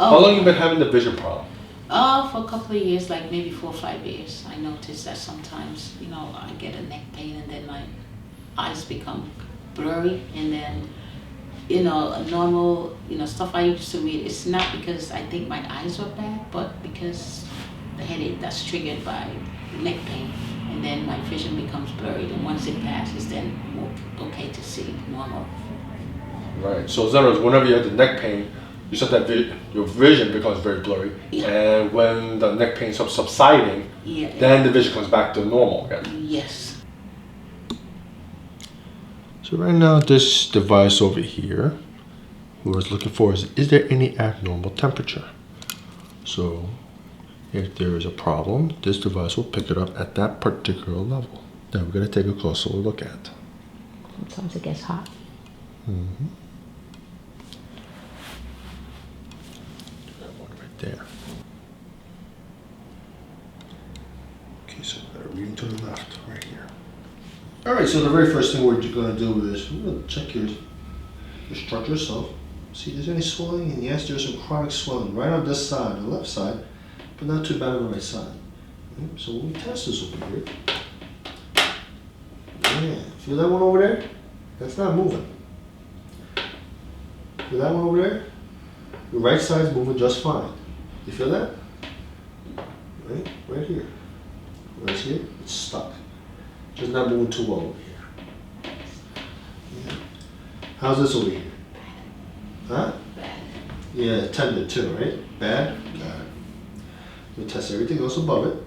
How long have you been having the vision problem? For a couple of years, like maybe 4 or 5 years. I noticed that sometimes, I get a neck pain and then my eyes become blurry, and then, a normal, stuff I used to read. It's not because I think my eyes are bad, but because the headache that's triggered by neck pain, and then my vision becomes blurry. And once it passes, then okay to see normal. Right. So in other words, whenever you have the neck pain, you said that your vision becomes very blurry, Yeah. and when the neck pain stops subsiding, then the vision comes back to normal again. Yes. So right now, this device over here, what I was looking for is there any abnormal temperature? So if there is a problem, this device will pick it up at that particular level. Then we're going to take a closer look at. Sometimes it gets hot. Mm-hmm. That one right there. Okay, so better reading to the left, right here. All right, so the very first thing we're going to do is we're going to check your structure itself. See if there's any swelling, and yes, there's some chronic swelling right on this side, the left side, but not too bad on the right side. So when we test this over here, yeah, feel that one over there? That's not moving. Feel that one over there? Your right side's moving just fine. You feel that? Right here. Right here, it's stuck. Just not moving too well over here. Yeah. How's this over here? Huh? Bad. Yeah, tender too, right? Bad? Bad. We'll test everything else above it.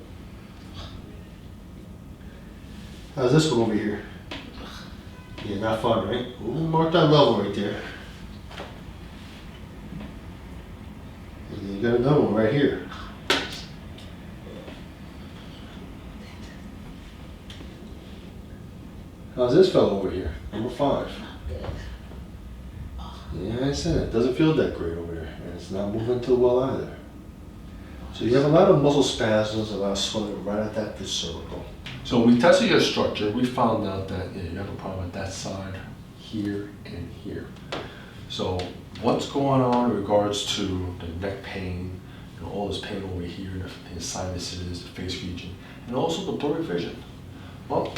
How's this one over here? Yeah, not fun, right? We'll mark that level right there. And then you got another one right here. How's this fellow over here? Number 5. Yeah, I said it. Doesn't feel that great over there. And it's not moving too well either. So you have a lot of muscle spasms, a lot of swelling right at that cervical. So we tested your structure. We found out that you have a problem at that side, here, and here. So what's going on in regards to the neck pain, all this pain over here, the sinuses, the face region, and also the blurry vision? Well,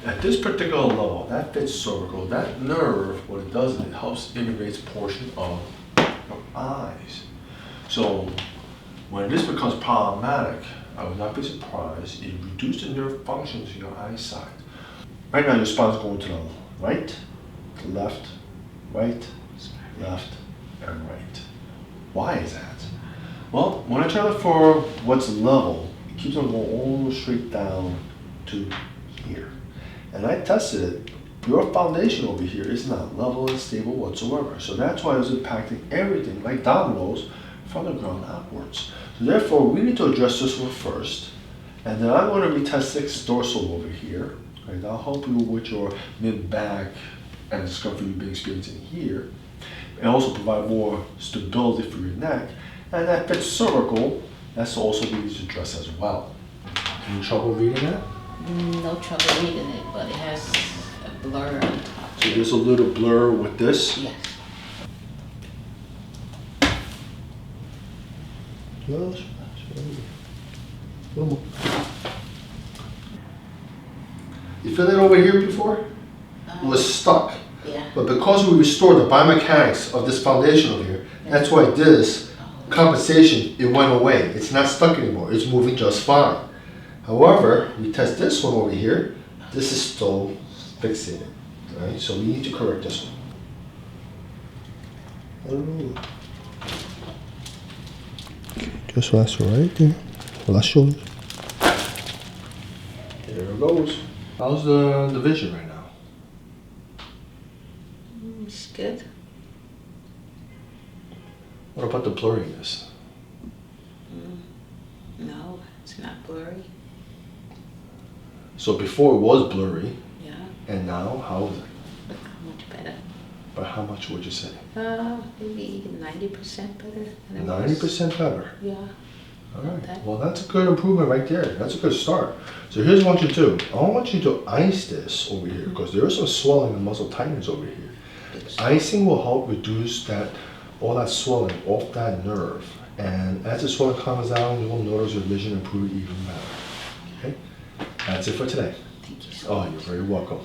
at this particular level, that fits cervical, that nerve, what it does is it helps innervates a portion of your eyes. So when this becomes problematic, I would not be surprised it reduces the nerve functions in your eyesight. Right now your spine's going to the right, to left, right, left, and right. Why is that? Well, when I try to look for what's level, it keeps on going all straight down to here. And I tested it. Your foundation over here is not level and stable whatsoever. So that's why it's impacting everything, like dominoes, from the ground upwards. So therefore, we need to address this one first. And then I'm going to retest 6 dorsal over here. Right? That'll help you with your mid-back and discomfort you've been experiencing here. And also provide more stability for your neck. And that fits cervical. That's also we need to address as well. Any trouble reading that? No trouble reading it, but it has a blur on top. So there's a little blur with this? Yes. You feel that over here before? It was stuck. Yeah. But because we restored the biomechanics of this foundation over here, that's why this compensation, it went away. It's not stuck anymore. It's moving just fine. However, we test this one over here. This is still fixated. Right? So we need to correct this one. Just last right there. Last shoulder. There it goes. How's the vision right now? It's good. What about the blurriness? No, it's not blurry. So before it was blurry. Yeah. And now, how is it? Much better. By how much would you say? Maybe 90% better. 90% better? Yeah. All right. Well, that's a good improvement right there. That's a good start. So here's what I want you to do. I want you to ice this over here because there is some swelling and muscle tightness over here. Icing will help reduce that all that swelling off that nerve. And as the swelling calms down, you will notice your vision improve even better. Okay? That's it for today. Thank you so Oh, much. you're very welcome.